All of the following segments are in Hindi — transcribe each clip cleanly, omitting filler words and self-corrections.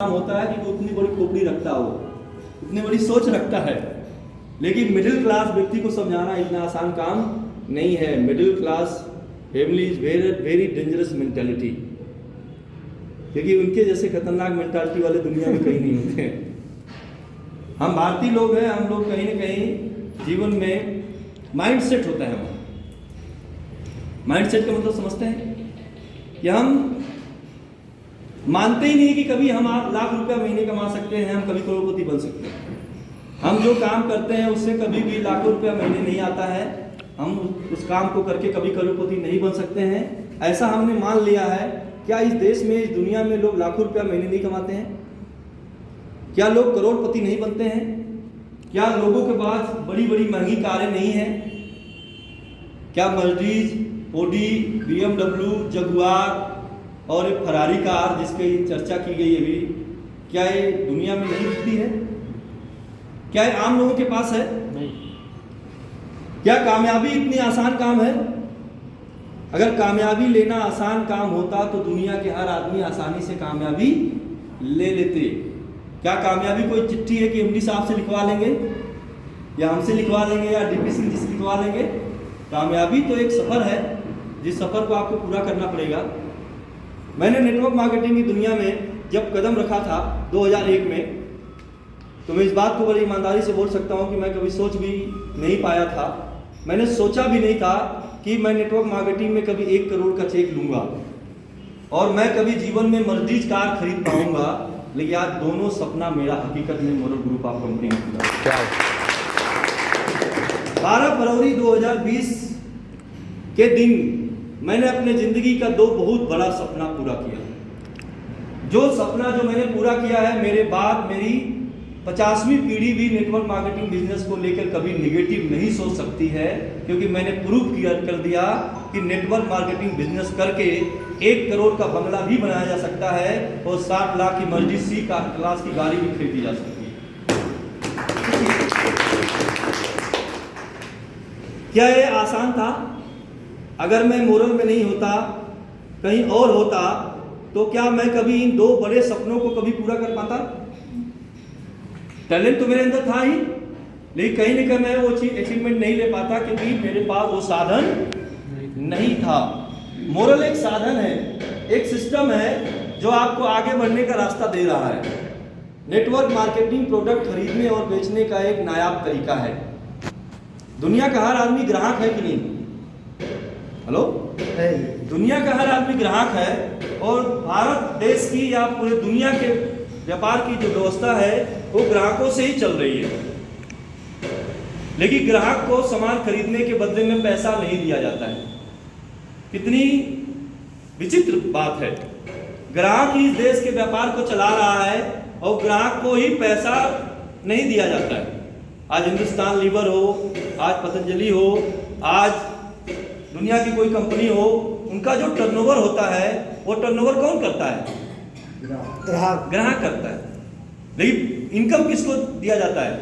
काम होता है कि वो उतनी बड़ी खोपड़ी रखता हो, उतनी बड़ी सोच रखता है। लेकिन मिडिल क्लास व्यक्ति को समझाना इतना आसान काम नहीं है। Middle class family is very very dangerous mentality, क्योंकि उनके जैसे खतरनाक मेंटालिटी वाले दुनिया में कहीं नहीं होते हैं। हम भारतीय लोग हैं, हम लोग कहीं ना कहीं जीवन में माइंड सेट होता है हमारा। माइंड सेट का मतलब समझते हैं कि हम मानते ही नहीं कि कभी हम लाख रुपया महीने कमा सकते हैं, हम कभी करोड़पति बन सकते हैं। हम जो काम करते हैं उससे कभी भी लाखों रुपया महीने नहीं आता है, हम उस काम को करके कभी करोड़पति नहीं बन सकते हैं। ऐसा हमने मान लिया है। क्या इस देश में, इस दुनिया में लोग लाखों रुपया महीने नहीं कमाते हैं? क्या लोग करोड़पति नहीं बनते हैं? क्या लोगों के पास बड़ी बड़ी महंगी कारें नहीं हैं? क्या मर्सिडीज, ऑडी, BMW, जगुआर और एक फरारी कार जिसकी चर्चा की गई अभी, क्या ये दुनिया में नहीं दिखती है? क्या ये आम लोगों के पास है? नहीं। क्या कामयाबी इतनी आसान काम है? अगर कामयाबी लेना आसान काम होता तो दुनिया के हर आदमी आसानी से कामयाबी ले लेते। क्या कामयाबी कोई चिट्ठी है कि MD साहब से लिखवा लेंगे या हमसे लिखवा लेंगे या DP सिंह जी से लिखवा लेंगे? कामयाबी तो एक सफ़र है, जिस सफ़र को आपको पूरा करना पड़ेगा। मैंने नेटवर्क मार्केटिंग की दुनिया में जब कदम रखा था 2001 में, तो मैं इस बात को बड़ी ईमानदारी से बोल सकता हूँ कि मैं कभी सोच भी नहीं पाया था। मैंने सोचा भी नहीं था कि मैं नेटवर्क मार्केटिंग में कभी 1 करोड़ का चेक लूँगा और मैं कभी जीवन में मर्सिडीज कार खरीद पाऊँगा। लेकिन आज दोनों सपना मेरा हकीकत में मोरल ग्रुप ऑफ कंपनी में पूरा। 12 फरवरी 2020 के दिन मैंने अपने ज़िंदगी का 2 बहुत बड़ा सपना पूरा किया। जो सपना जो मैंने पूरा किया है, मेरे बाद मेरी 50वीं पीढ़ी भी नेटवर्क मार्केटिंग बिजनेस को लेकर कभी निगेटिव नहीं सोच सकती है, क्योंकि मैंने प्रूव कर दिया कि नेटवर्क मार्केटिंग बिजनेस करके 1 करोड़ का बंगला भी बनाया जा सकता है और 60 लाख की मर्सिडीज C क्लास की गाड़ी भी खरीदी जा सकती है। क्या ये आसान था? अगर मैं मोरल में नहीं होता, कहीं और होता, तो क्या मैं कभी इन 2 बड़े सपनों को कभी पूरा कर पाता? टैलेंट तो मेरे अंदर था ही, लेकिन कहीं ना कहीं मैं वो चीज अचीवमेंट नहीं ले पाता, क्योंकि मेरे पास वो साधन नहीं था। मोरल एक साधन है, एक सिस्टम है जो आपको आगे बढ़ने का रास्ता दे रहा है। नेटवर्क मार्केटिंग प्रोडक्ट खरीदने और बेचने का एक नायाब तरीका है। दुनिया का हर आदमी ग्राहक है कि नहीं? हेलो, दुनिया का हर आदमी ग्राहक है और भारत देश की या पूरे दुनिया के व्यापार की जो व्यवस्था है वो ग्राहकों से ही चल रही है। लेकिन ग्राहक को सामान खरीदने के बदले में पैसा नहीं दिया जाता है। कितनी विचित्र बात है। ग्राहक ही इस देश के व्यापार को चला रहा है और ग्राहक को ही पैसा नहीं दिया जाता है। आज हिंदुस्तान लीवर हो, आज पतंजलि हो, आज दुनिया की कोई कंपनी हो, उनका जो टर्नओवर होता है वो टर्नओवर कौन करता है? ग्राहक करता है। लेकिन इनकम किसको दिया जाता है?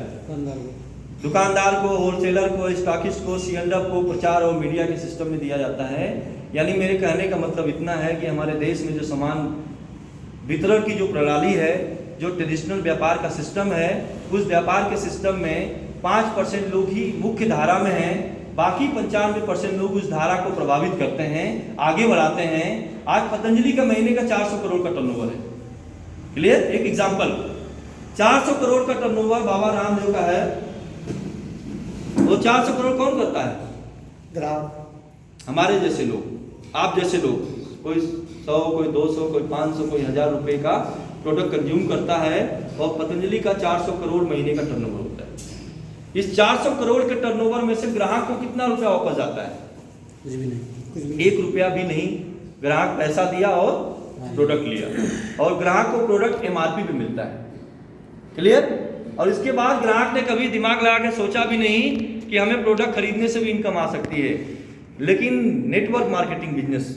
दुकानदार को, होलसेलर को, स्टॉकिस्ट को, C&F को, प्रचार और मीडिया के सिस्टम में दिया जाता है। यानी मेरे कहने का मतलब इतना है कि हमारे देश में जो सामान वितरण की जो प्रणाली है, जो ट्रेडिशनल व्यापार का सिस्टम है, उस व्यापार के सिस्टम में 5% लोग ही मुख्य धारा में हैं, बाकी 95% लोग उस धारा को प्रभावित करते हैं, आगे बढ़ाते हैं। आज पतंजलि का महीने का 400 करोड़ का टर्नओवर है। क्लियर? एक एग्जांपल, 400 करोड़ का टर्नओवर बाबा रामदेव का है। वो 400 करोड़ कौन करता है? ग्राहक। हमारे जैसे लोग, आप जैसे लोग, कोई 100, कोई 200, कोई 500, कोई 1000 रुपए का प्रोडक्ट कंज्यूम करता है और पतंजलि का 400 करोड़ महीने का टर्नओवर होता है। इस 400 करोड़ के टर्नओवर में से ग्राहक को कितना रुपया वापस जाता है? कुछ भी नहीं। 1 रुपया भी नहीं। ग्राहक पैसा दिया और प्रोडक्ट लिया, और ग्राहक को प्रोडक्ट MRP पे मिलता है। क्लियर? और इसके बाद ग्राहक ने कभी दिमाग लगा के सोचा भी नहीं कि हमें प्रोडक्ट खरीदने से भी इनकम आ सकती है। लेकिन नेटवर्क मार्केटिंग बिजनेस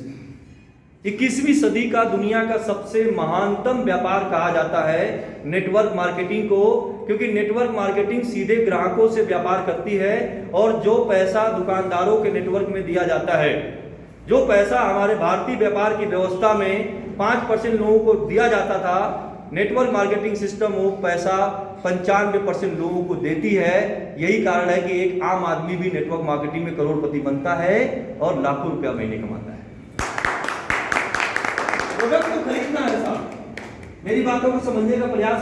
21वीं सदी का दुनिया का सबसे महानतम व्यापार कहा जाता है नेटवर्क मार्केटिंग को, क्योंकि नेटवर्क मार्केटिंग सीधे ग्राहकों से व्यापार करती है। और जो पैसा दुकानदारों के नेटवर्क में दिया जाता है, जो पैसा हमारे भारतीय व्यापार की व्यवस्था में 5% लोगों को दिया जाता था, नेटवर्क मार्केटिंग सिस्टम वो पैसा 95% लोगों को देती है। यही कारण है कि एक आम आदमी भी नेटवर्क मार्केटिंग में करोड़पति बनता है और लाखों रुपया महीने कमाता है। प्रोडक्ट को खरीदना है साहब, मेरी बातों को समझने का प्रयास